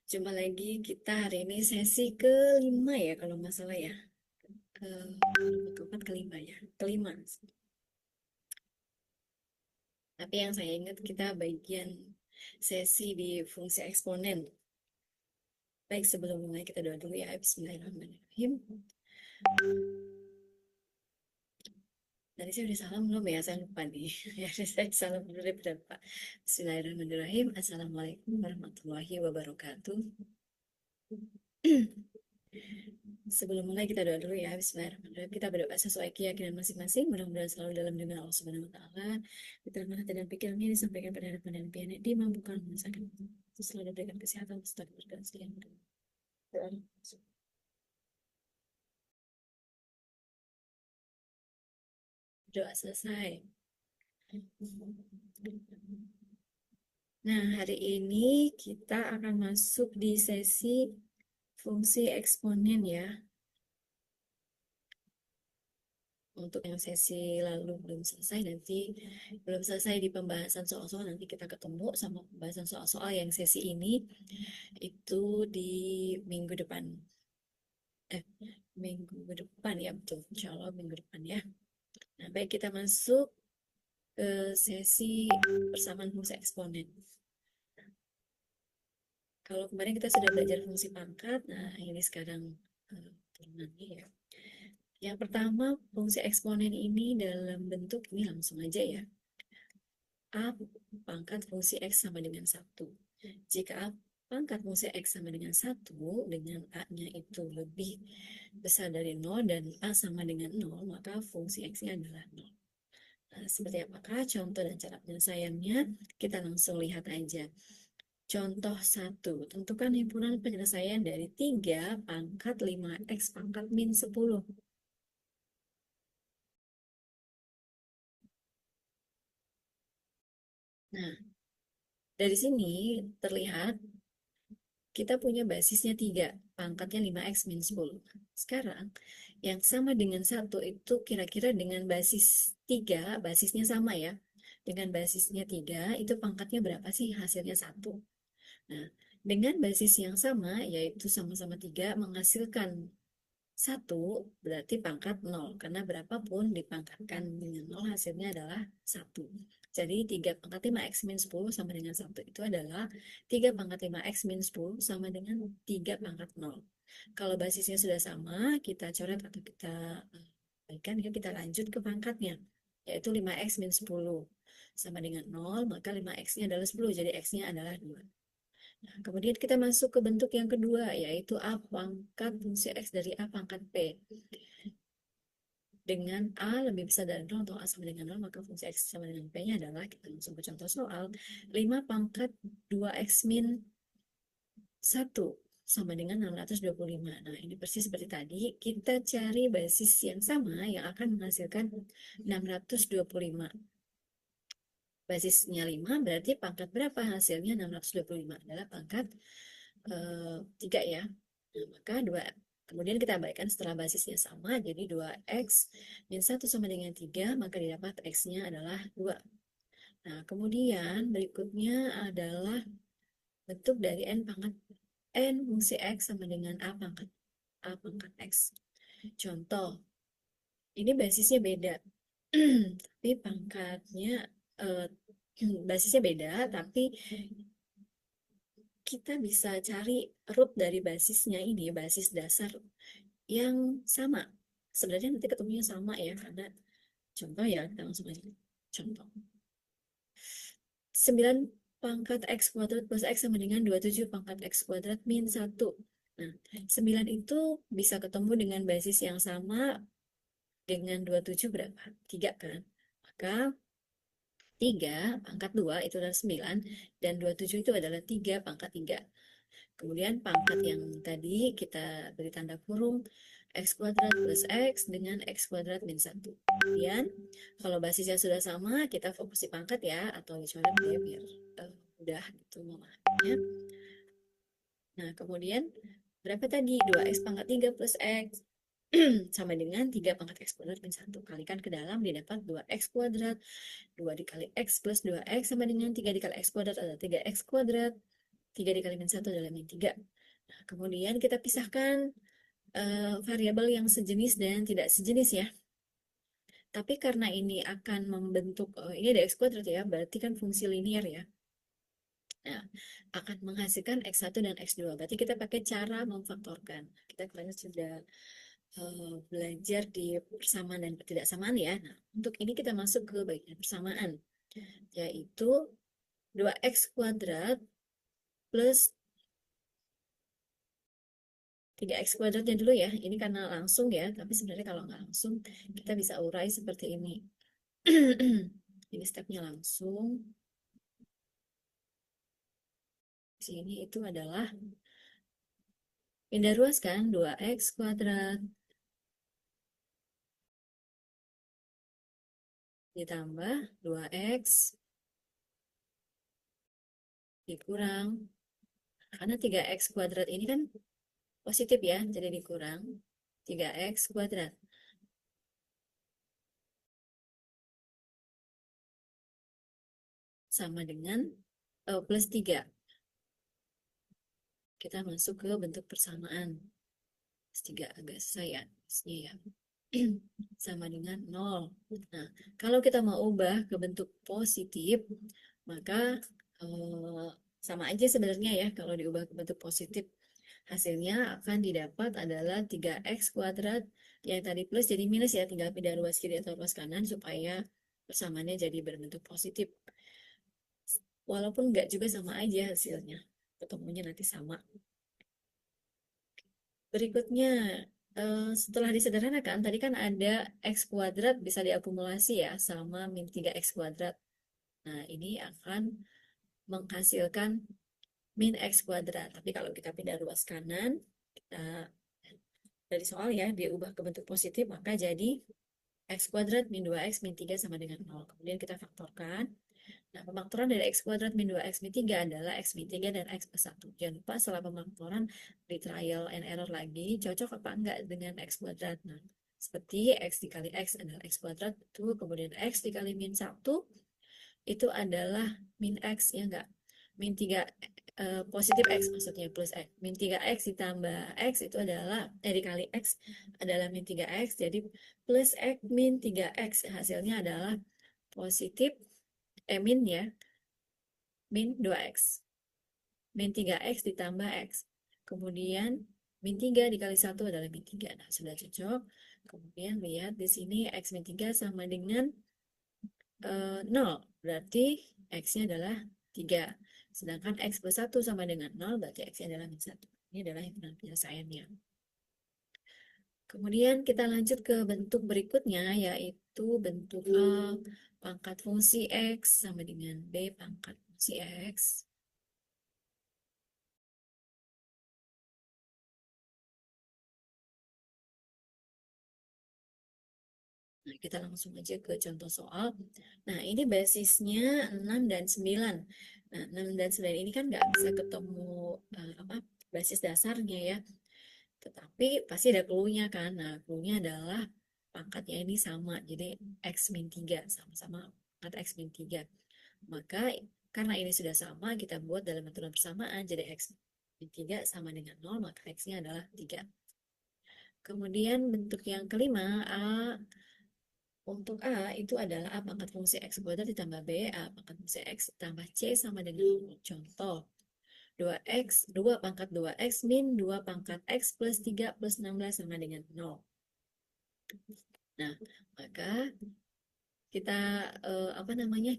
Jumpa lagi kita hari ini sesi kelima ya kalau nggak salah ya. Ke keempat kelima ya. Kelima. Tapi yang saya ingat kita bagian sesi di fungsi eksponen. Baik, sebelum mulai kita doa dulu ya. Bismillahirrahmanirrahim. Tadi saya udah salam belum ya? Saya lupa nih. Ya, saya salam dulu deh Pak. Bismillahirrahmanirrahim. Assalamualaikum warahmatullahi wabarakatuh. Sebelum mulai kita doa dulu ya. Bismillahirrahmanirrahim. Kita berdoa sesuai keyakinan masing-masing. Mudah-mudahan selalu dalam lindungan Allah Subhanahu wa taala. Diterima hati dan pikirannya disampaikan pada hadapan dan piannya dimampukan mengusahakan itu selalu diberikan kesehatan setiap dan sekian. Doa. Doa selesai. Nah, hari ini kita akan masuk di sesi fungsi eksponen ya. Untuk yang sesi lalu belum selesai, nanti belum selesai di pembahasan soal-soal, nanti kita ketemu sama pembahasan soal-soal yang sesi ini itu di minggu depan. Minggu depan ya, betul. Insya Allah minggu depan ya. Nah, baik, kita masuk ke sesi persamaan fungsi eksponen. Kalau kemarin kita sudah belajar fungsi pangkat, nah ini sekarang turunannya ya. Yang pertama, fungsi eksponen ini dalam bentuk ini langsung aja ya. A pangkat fungsi X sama dengan 1. Jika A pangkat fungsi X sama dengan 1, dengan A-nya itu lebih besar dari 0 dan A sama dengan 0, maka fungsi X-nya adalah 0. Nah, seperti apakah contoh dan cara penyelesaiannya? Kita langsung lihat aja. Contoh 1, tentukan himpunan penyelesaian dari 3 pangkat 5X pangkat min 10. Nah, dari sini terlihat kita punya basisnya 3, pangkatnya 5X min 10. Sekarang, yang sama dengan 1 itu kira-kira dengan basis 3, basisnya sama ya. Dengan basisnya 3, itu pangkatnya berapa sih? Hasilnya 1. Nah, dengan basis yang sama, yaitu sama-sama 3, menghasilkan 1, berarti pangkat 0. Karena berapapun dipangkatkan dengan 0, hasilnya adalah 1. Jadi 3 pangkat 5X min 10 sama dengan 1. Itu adalah 3 pangkat 5X min 10 sama dengan 3 pangkat 0. Kalau basisnya sudah sama, kita coret atau kita berikan, kita lanjut ke pangkatnya, yaitu 5X min 10 sama dengan 0, maka 5X-nya adalah 10, jadi X-nya adalah 2. Nah, kemudian kita masuk ke bentuk yang kedua, yaitu A pangkat fungsi X dari A pangkat P. Dengan A lebih besar dari 0 atau A sama dengan 0, maka fungsi X sama dengan P-nya adalah, kita langsung ke contoh soal, 5 pangkat 2X min 1 sama dengan 625. Nah, ini persis seperti tadi, kita cari basis yang sama yang akan menghasilkan 625. Basisnya 5, berarti pangkat berapa hasilnya? 625 adalah pangkat 3 ya. Nah, maka 2. Kemudian kita abaikan setelah basisnya sama, jadi 2X min 1 sama dengan 3, maka didapat X-nya adalah 2. Nah, kemudian berikutnya adalah bentuk dari N pangkat N fungsi X sama dengan A pangkat X. Contoh, ini basisnya beda, tapi pangkatnya basisnya beda, tapi kita bisa cari root dari basisnya ini, basis dasar yang sama. Sebenarnya nanti ketemunya sama ya, karena contoh ya, kita langsung aja. Contoh. 9 pangkat X kuadrat plus X sama dengan 27 pangkat X kuadrat min 1. Nah, 9 itu bisa ketemu dengan basis yang sama dengan 27 berapa? 3 kan? Maka 3 pangkat 2 itu adalah 9, dan 27 itu adalah 3 pangkat 3. Kemudian pangkat yang tadi kita beri tanda kurung, X kuadrat plus X dengan X kuadrat min 1. Kemudian kalau basisnya sudah sama, kita fokus di pangkat ya, atau dicoret ya biar mudah gitu memahaminya. Nah, kemudian berapa tadi? 2X pangkat 3 plus X. sama dengan 3 pangkat X kuadrat min 1. Kalikan ke dalam didapat 2X kuadrat. 2 dikali X plus 2X sama dengan 3 dikali X kuadrat adalah 3X kuadrat. 3 dikali min 1 adalah min 3. Nah, kemudian kita pisahkan variabel yang sejenis dan tidak sejenis ya. Tapi karena ini akan membentuk, ini ada X kuadrat ya, berarti kan fungsi linear ya. Nah, akan menghasilkan X1 dan X2. Berarti kita pakai cara memfaktorkan. Kita kemarin sudah belajar di persamaan dan ketidaksamaan ya. Nah, untuk ini kita masuk ke bagian persamaan, yaitu 2X kuadrat plus 3X kuadratnya dulu ya. Ini karena langsung ya, tapi sebenarnya kalau nggak langsung, kita bisa urai seperti ini. Ini stepnya langsung. Di sini itu adalah pindah ruas kan, 2X kuadrat ditambah 2X dikurang, karena 3X kuadrat ini kan positif ya, jadi dikurang 3X kuadrat sama dengan plus 3. Kita masuk ke bentuk persamaan. Plus 3 agak susah ya, ya. Sama dengan 0. Nah, kalau kita mau ubah ke bentuk positif, maka sama aja sebenarnya ya. Kalau diubah ke bentuk positif, hasilnya akan didapat adalah 3X kuadrat. Yang tadi plus jadi minus ya, tinggal pindah ruas kiri atau ruas kanan supaya persamaannya jadi berbentuk positif. Walaupun nggak juga sama aja hasilnya. Ketemunya nanti sama. Berikutnya, setelah disederhanakan, tadi kan ada X kuadrat bisa diakumulasi ya sama min 3X kuadrat. Nah, ini akan menghasilkan min X kuadrat. Tapi kalau kita pindah ruas kanan, kita dari soal ya, dia ubah ke bentuk positif, maka jadi X kuadrat min 2X min 3 sama dengan 0. Kemudian kita faktorkan. Nah, pemaktoran dari X kuadrat min 2X min 3 adalah X min 3 dan X plus 1. Jangan lupa setelah pemaktoran di trial and error lagi, cocok apa enggak dengan X kuadrat. Nah, seperti X dikali X adalah X kuadrat, betul. Kemudian X dikali min 1 itu adalah min X, ya enggak? Min 3 positif X maksudnya plus X. Min 3X ditambah X itu adalah, dikali X adalah min 3X, jadi plus X min 3X hasilnya adalah positif, min ya, min 2X. Min 3X ditambah X. Kemudian min 3 dikali 1 adalah min 3. Nah, sudah cocok. Kemudian lihat di sini X min 3 sama dengan 0. Berarti X-nya adalah 3. Sedangkan X plus 1 sama dengan 0, berarti X-nya adalah min 1. Ini adalah hitungan penyelesaiannya. Kemudian kita lanjut ke bentuk berikutnya, yaitu bentuk A pangkat fungsi X sama dengan B pangkat fungsi X. Nah, kita langsung aja ke contoh soal. Nah, ini basisnya 6 dan 9. Nah, 6 dan 9 ini kan nggak bisa ketemu basis dasarnya ya. Tetapi pasti ada clue-nya kan. Nah, clue-nya adalah pangkatnya ini sama. Jadi X min 3. Sama-sama pangkat X min 3. Maka karena ini sudah sama, kita buat dalam aturan persamaan. Jadi X min 3 sama dengan 0, maka X-nya adalah 3. Kemudian bentuk yang kelima, A. Untuk A itu adalah A pangkat fungsi X kuadrat ditambah B, A pangkat fungsi X ditambah C sama dengan contoh 2X, 2 pangkat 2X min 2 pangkat X plus 3 plus 16 sama dengan 0. Nah, maka kita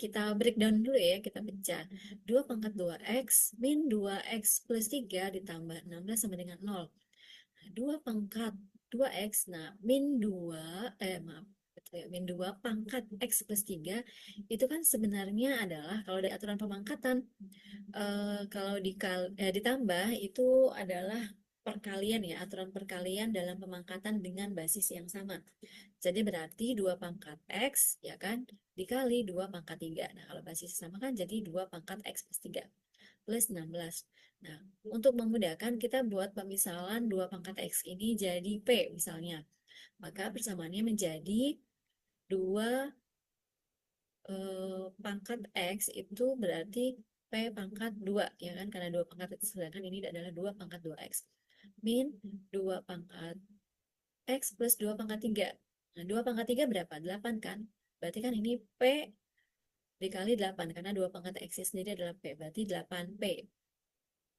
kita breakdown dulu ya, kita pecah. 2 pangkat 2X min 2X plus 3 ditambah 16 sama dengan 0. Nah, 2 pangkat 2X, nah min 2, maaf, min 2 pangkat X plus 3 itu kan sebenarnya adalah kalau dari aturan pemangkatan, kalau ditambah itu adalah perkalian ya, aturan perkalian dalam pemangkatan dengan basis yang sama. Jadi berarti 2 pangkat X ya kan dikali 2 pangkat 3. Nah, kalau basis sama kan jadi 2 pangkat X plus 3 plus 16. Nah, untuk memudahkan kita buat pemisalan 2 pangkat X ini jadi P misalnya. Maka persamaannya menjadi 2 pangkat X itu berarti P pangkat 2 ya kan, karena 2 pangkat X, sedangkan ini adalah 2 pangkat 2X. Min 2 pangkat X plus 2 pangkat 3. Nah, 2 pangkat 3 berapa? 8 kan? Berarti kan ini P dikali 8, karena 2 pangkat X sendiri adalah P, berarti 8P.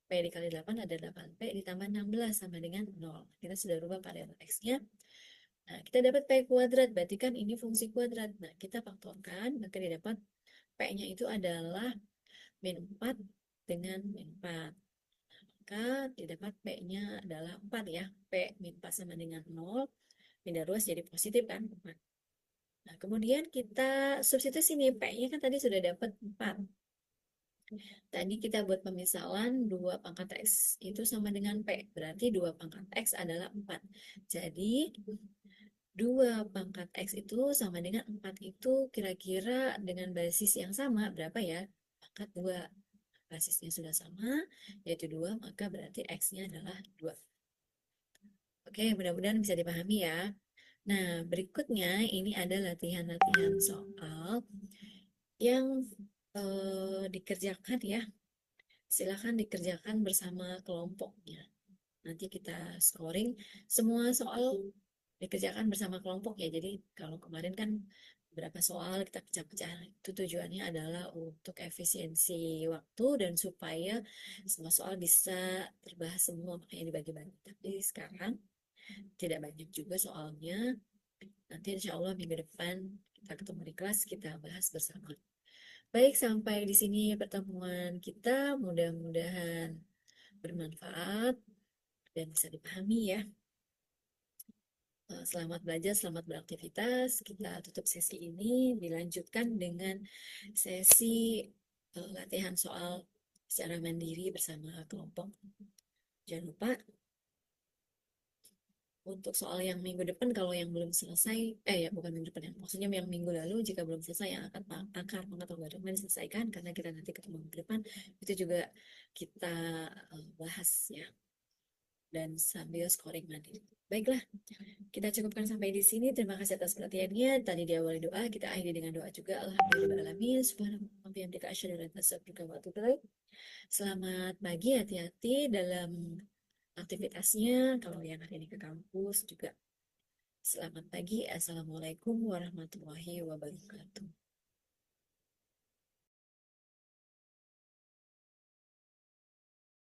P dikali 8 ada 8P ditambah 16 sama dengan 0. Kita sudah rubah variabel X-nya. Nah, kita dapat P kuadrat, berarti kan ini fungsi kuadrat. Nah, kita faktorkan, maka didapat P-nya itu adalah min 4 dengan min 4. Maka didapat P-nya adalah 4 ya. P min 4 sama dengan 0. Pindah ruas jadi positif kan? 4. Nah, kemudian kita substitusi nih. P-nya kan tadi sudah dapat 4. Tadi kita buat pemisalan 2 pangkat X itu sama dengan P. Berarti 2 pangkat X adalah 4. Jadi 2 pangkat X itu sama dengan 4 itu kira-kira dengan basis yang sama berapa ya? Pangkat 2. Basisnya sudah sama, yaitu 2, maka berarti X-nya adalah 2. Oke, mudah-mudahan bisa dipahami ya. Nah, berikutnya ini ada latihan-latihan soal yang dikerjakan ya. Silakan dikerjakan bersama kelompoknya. Nanti kita scoring semua soal dikerjakan bersama kelompok ya. Jadi kalau kemarin kan berapa soal kita pecah-pecah, itu tujuannya adalah untuk efisiensi waktu dan supaya semua soal bisa terbahas semua, makanya dibagi-bagi. Tapi sekarang tidak banyak juga soalnya. Nanti insya Allah minggu depan kita ketemu di kelas, kita bahas bersama. Baik, sampai di sini pertemuan kita. Mudah-mudahan bermanfaat dan bisa dipahami ya. Selamat belajar, selamat beraktivitas. Kita tutup sesi ini, dilanjutkan dengan sesi latihan soal secara mandiri bersama kelompok. Jangan lupa untuk soal yang minggu depan, kalau yang belum selesai, ya bukan minggu depan ya, maksudnya yang minggu lalu jika belum selesai, yang akan akar pangkat logaritma diselesaikan karena kita nanti ketemu minggu depan, itu juga kita bahas ya, dan sambil scoring mandiri. Baiklah, kita cukupkan sampai di sini. Terima kasih atas perhatiannya. Tadi diawali doa, kita akhiri dengan doa juga. Alhamdulillahirrahmanirrahim. Subhanallah, bihamdika asyhadu an la ilaha illa anta astaghfiruka wa atubu ilaik. Selamat pagi, hati-hati dalam aktivitasnya. Kalau yang hari ini ke kampus juga. Selamat pagi. Assalamualaikum warahmatullahi wabarakatuh.